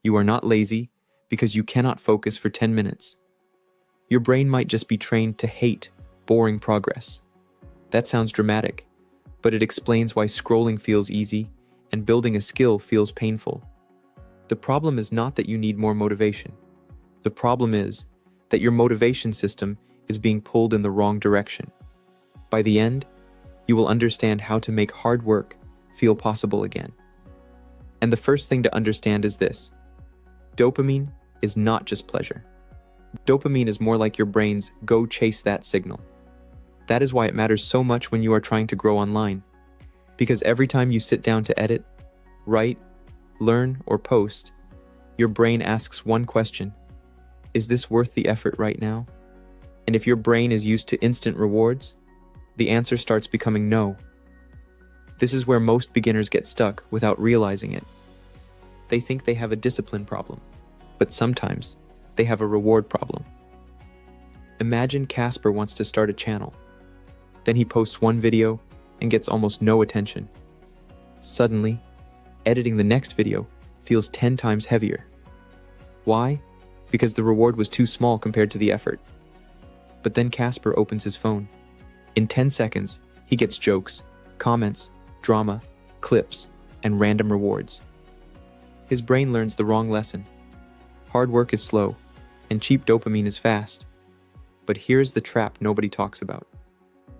You are not lazy because you cannot focus for 10 minutes. Your brain might just be trained to hate boring progress. That sounds dramatic, but it explains why scrolling feels easy and building a skill feels painful. The problem is not that you need more motivation. The problem is that your motivation system is being pulled in the wrong direction. By the end, you will understand how to make hard work feel possible again. And the first thing to understand is this: dopamine is not just pleasure. Dopamine is more like your brain's "go chase that" signal. That is why it matters so much when you are trying to grow online. Because every time you sit down to edit, write, learn, or post, your brain asks one question: is this worth the effort right now? And if your brain is used to instant rewards, the answer starts becoming no. This is where most beginners get stuck without realizing it. They think they have a discipline problem, but sometimes they have a reward problem. Imagine Casper wants to start a channel. Then he posts one video and gets almost no attention. Suddenly, editing the next video feels 10 times heavier. Why? Because the reward was too small compared to the effort. But then Casper opens his phone. In 10 seconds, he gets jokes, comments, drama, clips, and random rewards. His brain learns the wrong lesson. Hard work is slow, and cheap dopamine is fast. But here's the trap nobody talks about.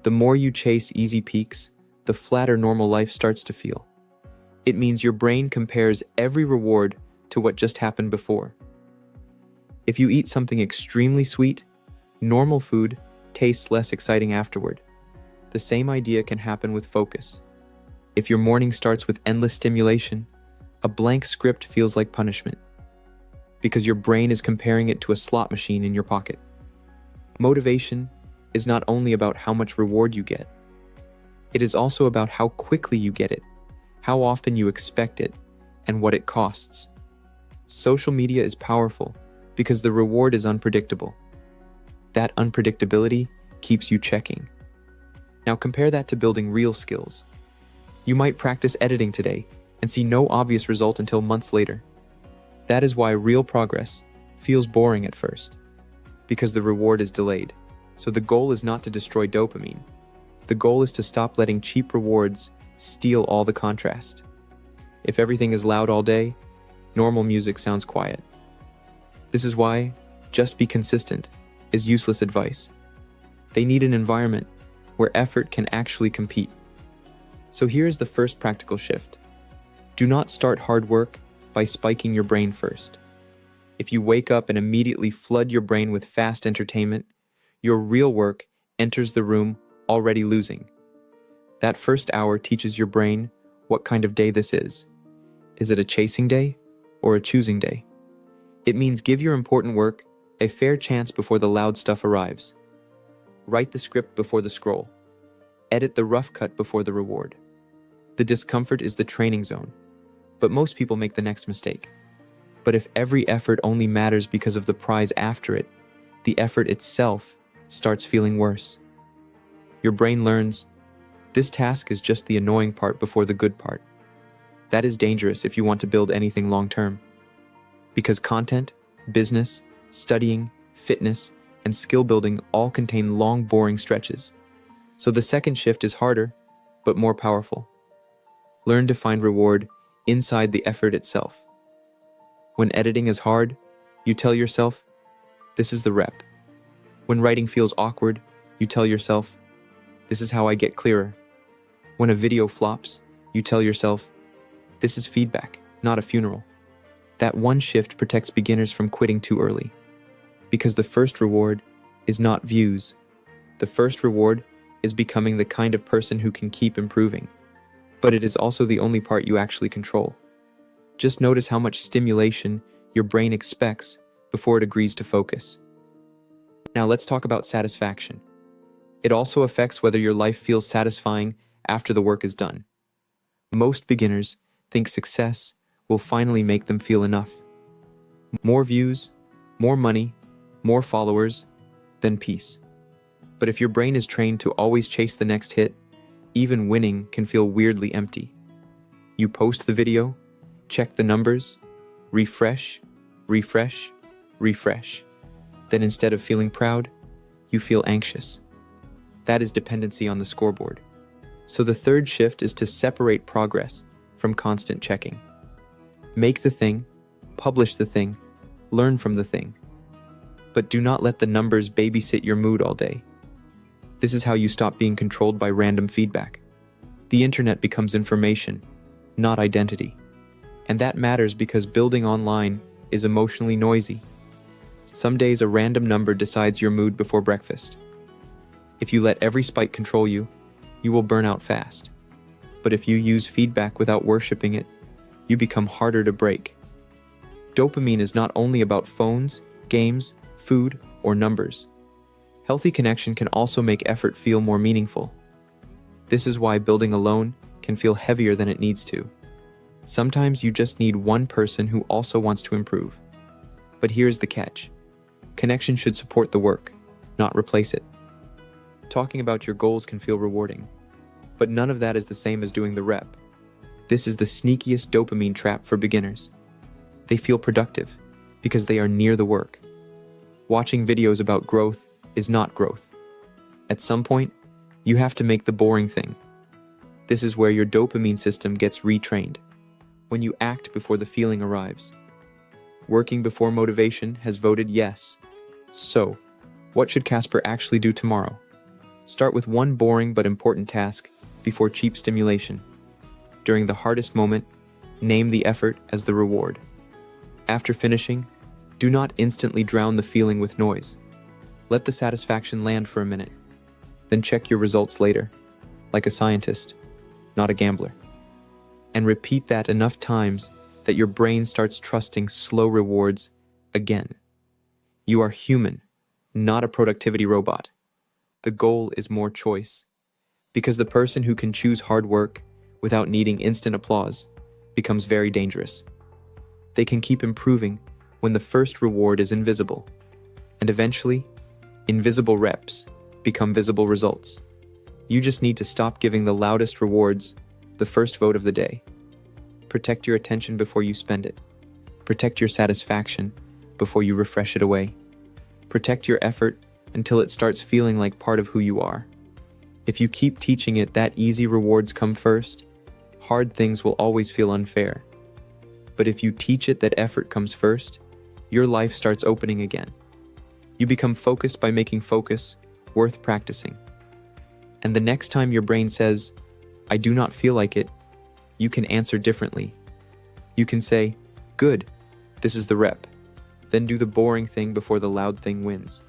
The more you chase easy peaks, the flatter normal life starts to feel. It means your brain compares every reward to what just happened before. If you eat something extremely sweet, normal food tastes less exciting afterward. The same idea can happen with focus. If your morning starts with endless stimulation, a blank script feels like punishment, because your brain is comparing it to a slot machine in your pocket. Motivation is not only about how much reward you get. It is also about how quickly you get it, how often you expect it, and what it costs. Social media is powerful because the reward is unpredictable. That unpredictability keeps you checking. Now compare that to building real skills. You might practice editing today and see no obvious result until months later. That is why real progress feels boring at first, because the reward is delayed. So the goal is not to destroy dopamine. The goal is to stop letting cheap rewards steal all the contrast. If everything is loud all day, normal music sounds quiet. This is why just be consistent is useless advice. They need an environment where effort can actually compete. So here's the first practical shift. Do not start hard work by spiking your brain first. If you wake up and immediately flood your brain with fast entertainment, your real work enters the room already losing. That first hour teaches your brain what kind of day this is. Is it a chasing day or a choosing day? It means give your important work a fair chance before the loud stuff arrives. Write the script before the scroll. Edit the rough cut before the reward. The discomfort is the training zone, but most people make the next mistake. But if every effort only matters because of the prize after it, the effort itself starts feeling worse. Your brain learns, this task is just the annoying part before the good part. That is dangerous if you want to build anything long-term. Because content, business, studying, fitness, and skill building all contain long, boring stretches. So the second shift is harder, but more powerful. Learn to find reward inside the effort itself. When editing is hard, you tell yourself, this is the rep. When writing feels awkward, you tell yourself, this is how I get clearer. When a video flops, you tell yourself, this is feedback, not a funeral. That one shift protects beginners from quitting too early. Because the first reward is not views. The first reward is becoming the kind of person who can keep improving. But it is also the only part you actually control. Just notice how much stimulation your brain expects before it agrees to focus. Now let's talk about satisfaction. It also affects whether your life feels satisfying after the work is done. Most beginners think success will finally make them feel enough. More views, more money, more followers, then peace. But if your brain is trained to always chase the next hit, even winning can feel weirdly empty. You post the video, check the numbers, refresh, refresh, refresh. Then instead of feeling proud, you feel anxious. That is dependency on the scoreboard. So the third shift is to separate progress from constant checking. Make the thing, publish the thing, learn from the thing. But do not let the numbers babysit your mood all day. This is how you stop being controlled by random feedback. The internet becomes information, not identity. And that matters because building online is emotionally noisy. Some days a random number decides your mood before breakfast. If you let every spike control you, you will burn out fast. But if you use feedback without worshiping it, you become harder to break. Dopamine is not only about phones, games, food, or numbers. Healthy connection can also make effort feel more meaningful. This is why building alone can feel heavier than it needs to. Sometimes you just need one person who also wants to improve. But here's the catch. Connection should support the work, not replace it. Talking about your goals can feel rewarding, but none of that is the same as doing the rep. This is the sneakiest dopamine trap for beginners. They feel productive because they are near the work. Watching videos about growth is not growth. At some point, you have to make the boring thing. This is where your dopamine system gets retrained, when you act before the feeling arrives. Working before motivation has voted yes. So, what should Casper actually do tomorrow? Start with one boring but important task before cheap stimulation. During the hardest moment, name the effort as the reward. After finishing, do not instantly drown the feeling with noise. Let the satisfaction land for a minute. Then check your results later, like a scientist, not a gambler. And repeat that enough times that your brain starts trusting slow rewards again. You are human, not a productivity robot. The goal is more choice, because the person who can choose hard work without needing instant applause becomes very dangerous. They can keep improving when the first reward is invisible, and eventually, invisible reps become visible results. You just need to stop giving the loudest rewards the first vote of the day. Protect your attention before you spend it. Protect your satisfaction before you refresh it away. Protect your effort until it starts feeling like part of who you are. If you keep teaching it that easy rewards come first, hard things will always feel unfair. But if you teach it that effort comes first, your life starts opening again. You become focused by making focus worth practicing. And the next time your brain says, "I do not feel like it," you can answer differently. You can say, "Good, this is the rep." Then do the boring thing before the loud thing wins.